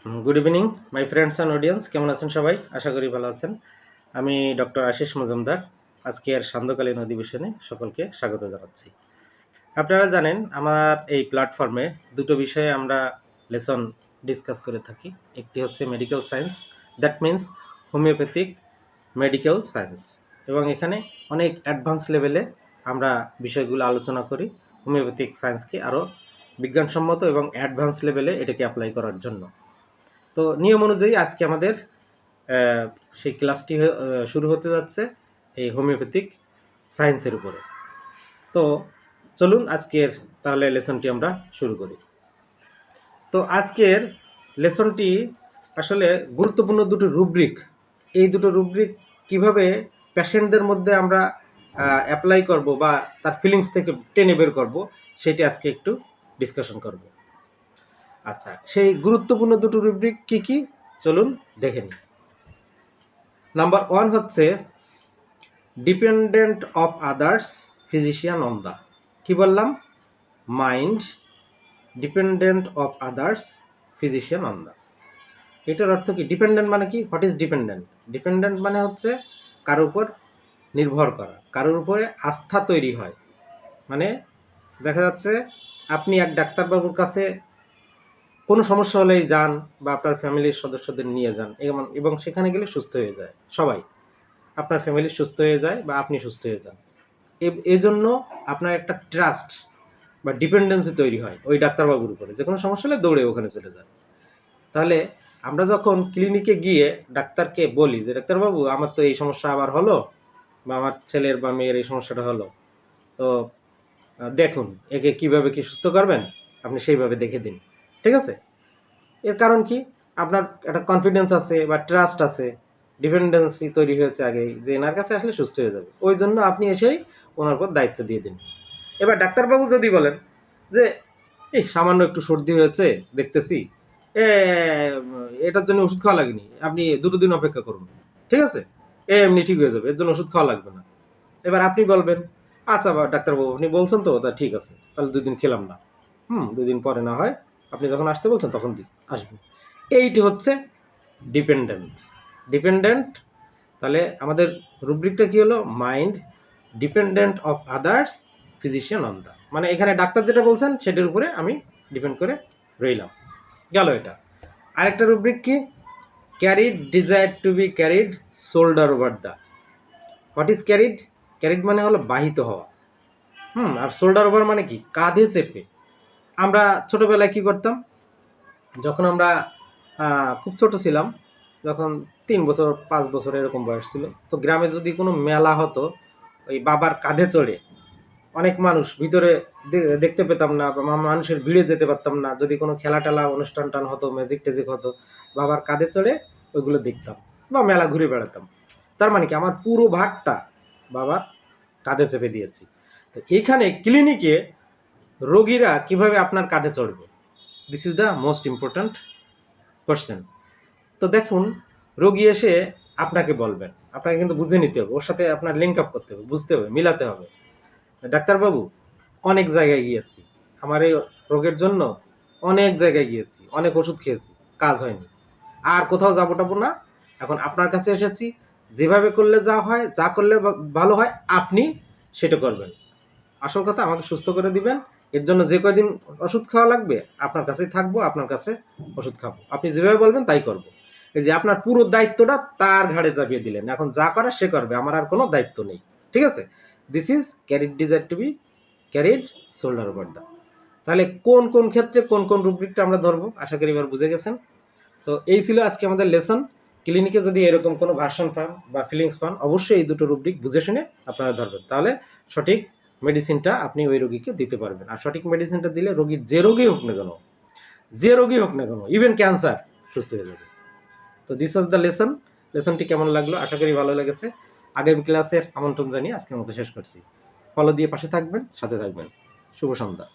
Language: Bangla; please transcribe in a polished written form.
Good evening my friends and audience, কেমন আছেন সবাই? আশা করি ভালো আছেন। আমি ডক্টর আশিস মজুমদার আজকের সান্ধ্যকালীন অধিবেশনে সকলকে স্বাগত জানাচ্ছি। আপনারা জানেন আমার এই প্ল্যাটফর্মে দুটো বিষয়ে আমরা লেসন ডিসকাস করে থাকি। একটি হচ্ছে medical science, that means homeopathic medical science, এবং এখানে অনেক অ্যাডভান্স লেভেলে আমরা বিষয়গুলো আলোচনা করি হোমিওপ্যাথিক সায়েন্সকে আরও বিজ্ঞানসম্মত এবং অ্যাডভান্স লেভেলে এটাকে অ্যাপ্লাই করার জন্য। তো নিয়ম অনুযায়ী আজকে আমাদের সেই ক্লাসটি শুরু হতে যাচ্ছে এই হোমিওপ্যাথিক সায়েন্সের উপরে। তো চলুন আজকের তাহলে লেসনটি আমরা শুরু করি। তো আজকের লেসনটি আসলে গুরুত্বপূর্ণ দুটো রুব্রিক, এই দুটো রুব্রিক কিভাবে পেশেন্টদের মধ্যে আমরা অ্যাপ্লাই করব বা তার ফিলিংস থেকে টেনে বের করব, সেটি আজকে একটু ডিসকাশন করব। আচ্ছা, সেই গুরুত্বপূর্ণ দুটো রুব্রিক কি কি চলুন দেখে নিই। নাম্বার 1 হচ্ছে dependent of others physician on the, কি বললাম? Mind dependent of others physician on the. এটার অর্থ কি? ডিপেন্ডেন্ট মানে কি? What is dependent? ডিপেন্ডেন্ট মানে হচ্ছে কারোর উপর নির্ভর করা, কারোর উপরে আস্থা তৈরি হয়। মানে দেখা যাচ্ছে আপনি এক ডাক্তারবাবুর কাছে কোনো সমস্যা হলেই যান বা আপনার ফ্যামিলির সদস্যদের নিয়ে যান, এবং সেখানে গেলে সুস্থ হয়ে যায় সবাই, আপনার ফ্যামিলি সুস্থ হয়ে যায় বা আপনি সুস্থ হয়ে যান। এই জন্য আপনার একটা ট্রাস্ট বা ডিপেন্ডেন্সি তৈরি হয় ওই ডাক্তারবাবুর উপরে, যে কোনো সমস্যা হলে দৌড়ে ওখানে চলে যান। তাহলে আমরা যখন ক্লিনিকে গিয়ে ডাক্তারকে বলি যে ডাক্তারবাবু আমার তো এই সমস্যা আবার হলো, বা আমার ছেলের বা মেয়ের এই সমস্যাটা হলো, তো দেখুন একে কিভাবে কি সুস্থ করবেন, আপনি সেইভাবে দেখে দিন, ঠিক আছে? এর কারণ কি? আপনার একটা কনফিডেন্স আছে বা ট্রাস্ট আছে, ডিপেন্ডেন্সি তৈরি হয়েছে আগেই যে এনার কাছে আসলে সুস্থ হয়ে যাবে, ওই জন্য আপনি এসেই ওনার উপর দায়িত্ব দিয়ে দিন। এবার ডাক্তারবাবু যদি বলেন যে এই সামান্য একটু সর্দি হয়েছে দেখতেছি, এটার জন্য ওষুধ খাওয়া লাগেনি, আপনি 2 দিন অপেক্ষা করুন, ঠিক আছে, এমনি ঠিক হয়ে যাবে, এর জন্য ওষুধ খাওয়া লাগবে না। এবার আপনি বলবেন আচ্ছা ডাক্তারবাবু আপনি বলছেন তো, তা ঠিক আছে, তাহলে 2 দিন খেলাম না, 2 দিন পরে না হয় আপনি যখন আসতে বলছেন তখন আসবো। এইটি হচ্ছে ডিপেন্ডেন্ট। ডিপেন্ডেন্ট, তাহলে আমাদের রুব্রিকটা কি হলো? Mind dependent of others physician on the, মানে এখানে ডাক্তার যেটা বলছেন সেটার উপরে আমি ডিপেন্ড করে রইলাম, গেল এটা। আরেকটা রুব্রিক কি? Carried desire to be carried shoulder over the. What is carried? Carried মানে হলো বাহিত হওয়া, আর শোল্ডার ওভার মানে কি? কাঁধে চেপে। আমরা ছোটোবেলায় কি করতাম? যখন আমরা খুব ছোট ছিলাম, যখন 3 বছর 5 বছর এরকম বয়স ছিল, তো গ্রামে যদি কোনো মেলা হতো, ওই বাবার কাঁধে চড়ে অনেক মানুষ ভিতরে দেখতে পেতাম না, বা মানুষের ভিড়ে যেতে পারতাম না। যদি কোনো খেলা টেলা অনুষ্ঠান টান হতো, ম্যাজিক ট্যাজিক হতো, বাবার কাঁধে চড়ে ওইগুলো দেখতাম বা মেলা ঘুরে বেড়াতাম। তার মানে কি? আমার পুরো ভাগটা বাবার কাঁধে চেপে দিয়েছি। তো এইখানে ক্লিনিকে রোগীরা কিভাবে আপনার কাঁধে চড়বে? This is the most important question. তো দেখুন, রোগী এসে আপনাকে বলবেন, আপনাকে কিন্তু বুঝে নিতে হবে, ওর সাথে আপনার লিঙ্ক আপ করতে হবে, বুঝতে হবে, মিলাতে হবে। ডাক্তারবাবু অনেক জায়গায় গিয়েছি, আমার এই রোগের জন্য অনেক জায়গায় গিয়েছি, অনেক ওষুধ খেয়েছি, কাজ হয়নি, আর কোথাও যাবো টাবো না, এখন আপনার কাছে এসেছি, যেভাবে করলে যা হয়, যা করলে ভালো হয় আপনি সেটা করবেন। আসল কথা আমাকে সুস্থ করে দিবেন, এর জন্য যে কয়দিন ওষুধ খাওয়া লাগবে আপনার কাছেই থাকবো, আপনার কাছে ওষুধ খাবো, আপনি যেভাবে বলবেন তাই করবো। এই যে আপনার পুরো দায়িত্বটা তার ঘাড়ে চাপিয়ে দিলেন, এখন যা করার সে করবে, আমার আর কোনো দায়িত্ব নেই, ঠিক আছে? This is carried desire to be carried shoulder over the. তাহলে কোন কোন ক্ষেত্রে কোন কোন রুব্রিকটা আমরা ধরবো, আশা করি এবার বুঝে গেছেন। তো এই ছিল আজকে আমাদের লেসন। ক্লিনিকে যদি এরকম কোনো ভার্সন পান বা ফিলিংস পান, অবশ্যই এই দুটো রুব্রিক বুঝে শুনে আপনারা ধরবেন, তাহলে সঠিক মেডিসিনটা আপনি ওই রোগীকে দিতে পারবেন। আর সঠিক মেডিসিনটা দিলে রোগীর যে রোগী হোক না কেন, যে রোগী হোক না কেন, ইভেন ক্যান্সার, সুস্থ হয়ে যাবে। তো দিস ওয়াজ দ্য লেসন। লেসনটি কেমন লাগলো? আশা করি ভালো লেগেছে। আগামী ক্লাসের আমন্ত্রণ জানিয়ে আজকের মতো শেষ করছি। ফলো দিয়ে পাশে থাকবেন, সাথে থাকবেন। শুভ সন্ধ্যা।